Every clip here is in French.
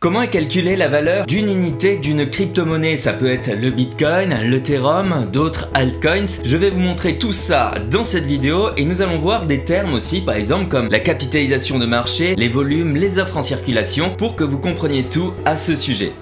Comment est calculée la valeur d'une unité d'une crypto-monnaie? Ça peut être le Bitcoin, l'Ethereum, d'autres altcoins. Je vais vous montrer tout ça dans cette vidéo et nous allons voir des termes aussi, par exemple comme la capitalisation de marché, les volumes, les offres en circulation, pour que vous compreniez tout à ce sujet.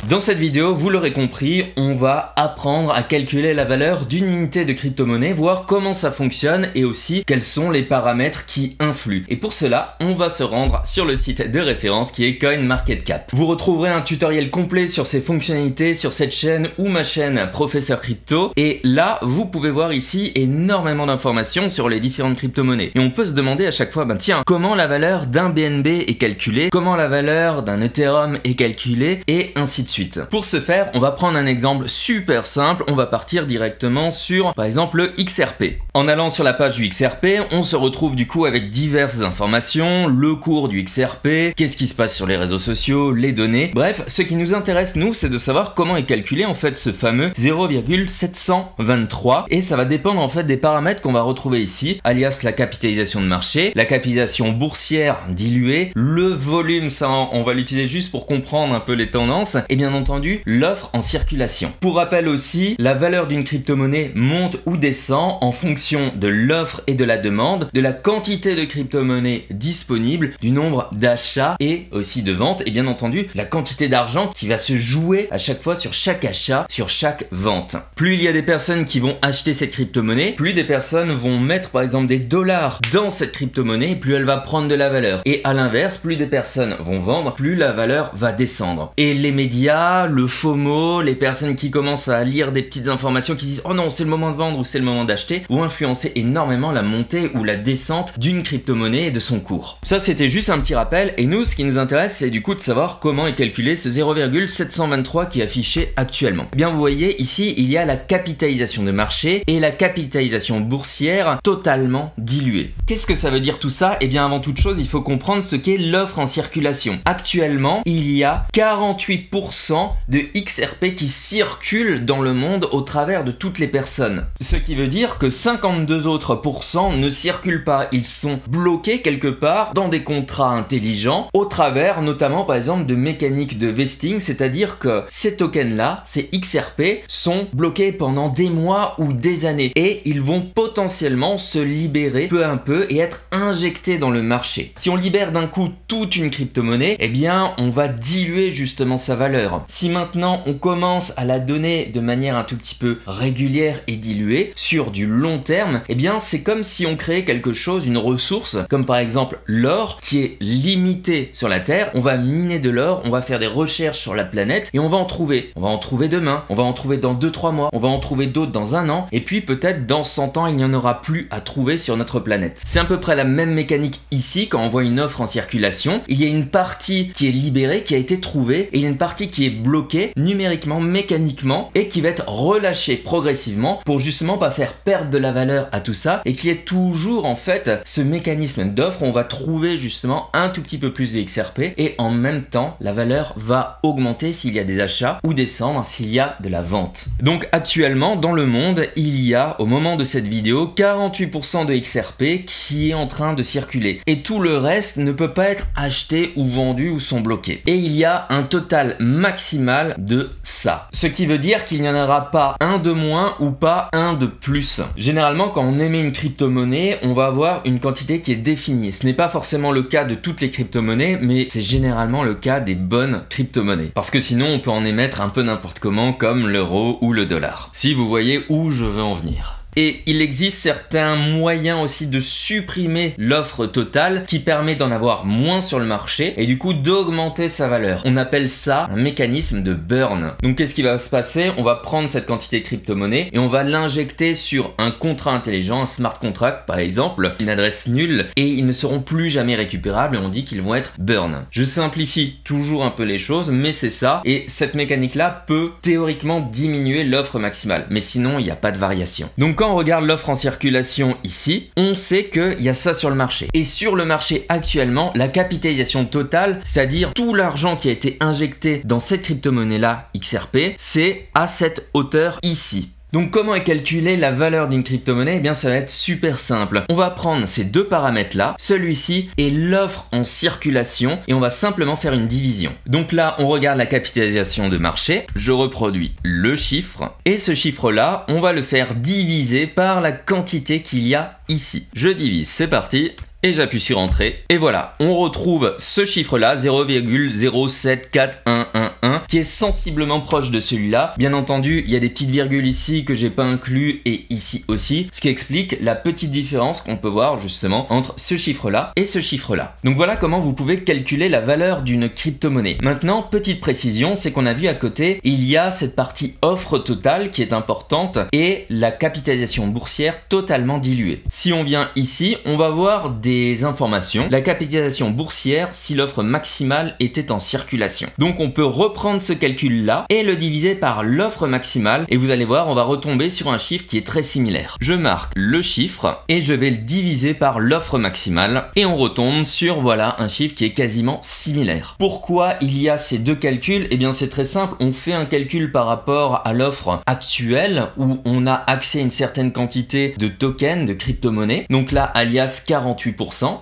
Dans cette vidéo, vous l'aurez compris, on va apprendre à calculer la valeur d'une unité de crypto-monnaie, voir comment ça fonctionne et aussi quels sont les paramètres qui influent. Et pour cela, on va se rendre sur le site de référence qui est CoinMarketCap. Vous retrouverez un tutoriel complet sur ces fonctionnalités sur cette chaîne ou ma chaîne Professeur Crypto. Et là, vous pouvez voir ici énormément d'informations sur les différentes crypto-monnaies. Et on peut se demander à chaque fois, tiens, comment la valeur d'un BNB est calculée, comment la valeur d'un Ethereum est calculée et ainsi de suite. Pour ce faire, on va prendre un exemple super simple, on va partir directement sur, par exemple, le XRP. En allant sur la page du XRP, on se retrouve du coup avec diverses informations, le cours du XRP, qu'est-ce qui se passe sur les réseaux sociaux, les données. Bref, ce qui nous intéresse, nous, c'est de savoir comment est calculé en fait ce fameux 0,723 et ça va dépendre en fait des paramètres qu'on va retrouver ici, alias la capitalisation de marché, la capitalisation boursière diluée, le volume, ça on va l'utiliser juste pour comprendre un peu les tendances, et bien entendu l'offre en circulation. Pour rappel aussi, la valeur d'une crypto-monnaie monte ou descend en fonction de l'offre et de la demande, de la quantité de crypto-monnaie disponible, du nombre d'achats et aussi de ventes, et bien entendu la quantité d'argent qui va se jouer à chaque fois sur chaque achat, sur chaque vente. Plus il y a des personnes qui vont acheter cette crypto-monnaie, plus des personnes vont mettre par exemple des dollars dans cette crypto-monnaie, plus elle va prendre de la valeur. Et à l'inverse, plus des personnes vont vendre, plus la valeur va descendre. Et les médias, le FOMO, les personnes qui commencent à lire des petites informations qui disent oh non c'est le moment de vendre ou c'est le moment d'acheter, vont influencer énormément la montée ou la descente d'une crypto-monnaie et de son cours. Ça c'était juste un petit rappel et nous ce qui nous intéresse c'est du coup de savoir comment est calculé ce 0,723 qui est affiché actuellement. Bien vous voyez ici il y a la capitalisation de marché et la capitalisation boursière totalement diluée. Qu'est-ce que ça veut dire tout ça? Et bien avant toute chose il faut comprendre ce qu'est l'offre en circulation. Actuellement il y a 48% de XRP qui circulent dans le monde au travers de toutes les personnes. Ce qui veut dire que 52 autres pourcents ne circulent pas. Ils sont bloqués quelque part dans des contrats intelligents au travers notamment par exemple de mécaniques de vesting, c'est-à-dire que ces tokens-là, ces XRP, sont bloqués pendant des mois ou des années et ils vont potentiellement se libérer peu à peu et être injectés dans le marché. Si on libère d'un coup toute une crypto-monnaie, eh bien on va diluer justement sa valeur. Si maintenant on commence à la donner de manière un tout petit peu régulière et diluée sur du long terme, eh bien c'est comme si on créait quelque chose, une ressource, comme par exemple l'or qui est limité sur la Terre. On va miner de l'or, on va faire des recherches sur la planète et on va en trouver. On va en trouver demain, on va en trouver dans 2-3 mois, on va en trouver d'autres dans un an et puis peut-être dans 100 ans il n'y en aura plus à trouver sur notre planète. C'est à peu près la même mécanique ici quand on voit une offre en circulation. Il y a une partie qui est libérée, qui a été trouvée et il y a une partie qui est bloqué numériquement, mécaniquement et qui va être relâché progressivement pour justement pas faire perdre de la valeur à tout ça et qu'il y ait toujours en fait ce mécanisme d'offre où on va trouver justement un tout petit peu plus de XRP et en même temps la valeur va augmenter s'il y a des achats ou descendre s'il y a de la vente. Donc actuellement dans le monde il y a au moment de cette vidéo 48% de XRP qui est en train de circuler et tout le reste ne peut pas être acheté ou vendu ou sont bloqués et il y a un total maximal de ça. Ce qui veut dire qu'il n'y en aura pas un de moins ou pas un de plus. Généralement, quand on émet une crypto-monnaie, on va avoir une quantité qui est définie. Ce n'est pas forcément le cas de toutes les crypto-monnaies, mais c'est généralement le cas des bonnes crypto-monnaies. Parce que sinon, on peut en émettre un peu n'importe comment, comme l'euro ou le dollar. Si vous voyez où je veux en venir. Et il existe certains moyens aussi de supprimer l'offre totale qui permet d'en avoir moins sur le marché et du coup d'augmenter sa valeur. On appelle ça un mécanisme de burn. Donc qu'est-ce qui va se passer? On va prendre cette quantité de crypto-monnaie et on va l'injecter sur un contrat intelligent, un smart contract par exemple, une adresse nulle et ils ne seront plus jamais récupérables et on dit qu'ils vont être burn. Je simplifie toujours un peu les choses mais c'est ça et cette mécanique là peut théoriquement diminuer l'offre maximale mais sinon il n'y a pas de variation. Donc quand quand on regarde l'offre en circulation ici, on sait qu'il y a ça sur le marché. Et sur le marché actuellement, la capitalisation totale, c'est-à-dire tout l'argent qui a été injecté dans cette crypto-monnaie-là, XRP, c'est à cette hauteur ici. Donc comment est calculée la valeur d'une crypto-monnaie? Eh bien ça va être super simple. On va prendre ces deux paramètres là, celui-ci et l'offre en circulation, et on va simplement faire une division. Donc là on regarde la capitalisation de marché, je reproduis le chiffre, et ce chiffre là on va le faire diviser par la quantité qu'il y a ici. Je divise, c'est parti. Et j'appuie sur Entrée. Et voilà, on retrouve ce chiffre-là, 0,074111, qui est sensiblement proche de celui-là. Bien entendu, il y a des petites virgules ici que j'ai pas inclus et ici aussi, ce qui explique la petite différence qu'on peut voir justement entre ce chiffre-là et ce chiffre-là. Donc voilà comment vous pouvez calculer la valeur d'une crypto-monnaie. Maintenant, petite précision, c'est qu'on a vu à côté, il y a cette partie offre totale qui est importante et la capitalisation boursière totalement diluée. Si on vient ici, on va voir des informations, la capitalisation boursière si l'offre maximale était en circulation. Donc on peut reprendre ce calcul là et le diviser par l'offre maximale et vous allez voir on va retomber sur un chiffre qui est très similaire. Je marque le chiffre et je vais le diviser par l'offre maximale et on retombe sur voilà un chiffre qui est quasiment similaire. Pourquoi il y a ces deux calculs? Eh bien c'est très simple, on fait un calcul par rapport à l'offre actuelle où on a accès à une certaine quantité de tokens, de crypto-monnaies, donc là alias 48%,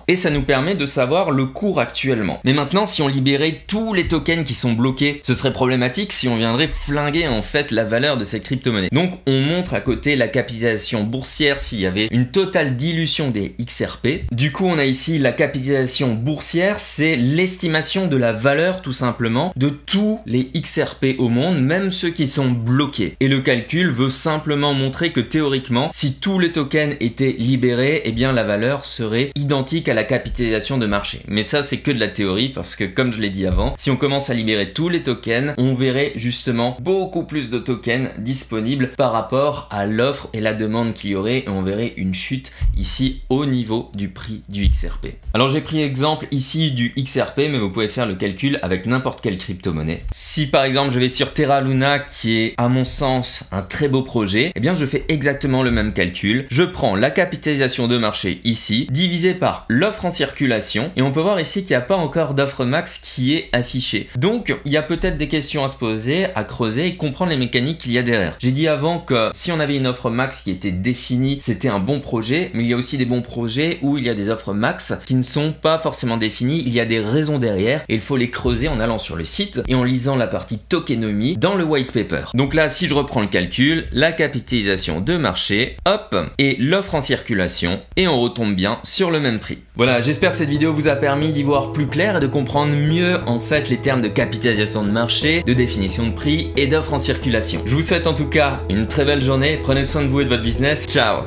et ça nous permet de savoir le cours actuellement. Mais maintenant, si on libérait tous les tokens qui sont bloqués, ce serait problématique si on viendrait flinguer en fait la valeur de cette crypto-monnaie. Donc on montre à côté la capitalisation boursière s'il y avait une totale dilution des XRP. Du coup, on a ici la capitalisation boursière, c'est l'estimation de la valeur tout simplement de tous les XRP au monde, même ceux qui sont bloqués. Et le calcul veut simplement montrer que théoriquement, si tous les tokens étaient libérés, eh bien la valeur serait identique à la capitalisation de marché. Mais ça c'est que de la théorie parce que comme je l'ai dit avant, si on commence à libérer tous les tokens, on verrait justement beaucoup plus de tokens disponibles par rapport à l'offre et la demande qu'il y aurait et on verrait une chute ici au niveau du prix du XRP. Alors j'ai pris exemple ici du XRP mais vous pouvez faire le calcul avec n'importe quelle crypto-monnaie. Si par exemple je vais sur Terra Luna qui est à mon sens un très beau projet, eh bien je fais exactement le même calcul. Je prends la capitalisation de marché ici, divisé par l'offre en circulation et on peut voir ici qu'il n'y a pas encore d'offre max qui est affichée. Donc il y a peut-être des questions à se poser, à creuser et comprendre les mécaniques qu'il y a derrière. J'ai dit avant que si on avait une offre max qui était définie, c'était un bon projet, mais il y a aussi des bons projets où il y a des offres max qui ne sont pas forcément définies, il y a des raisons derrière et il faut les creuser en allant sur le site et en lisant la partie tokenomie dans le white paper. Donc là, si je reprends le calcul, la capitalisation de marché, hop, et l'offre en circulation et on retombe bien sur le même prix. Voilà, j'espère que cette vidéo vous a permis d'y voir plus clair et de comprendre mieux en fait les termes de capitalisation de marché, de définition de prix et d'offre en circulation. Je vous souhaite en tout cas une très belle journée, prenez soin de vous et de votre business, ciao!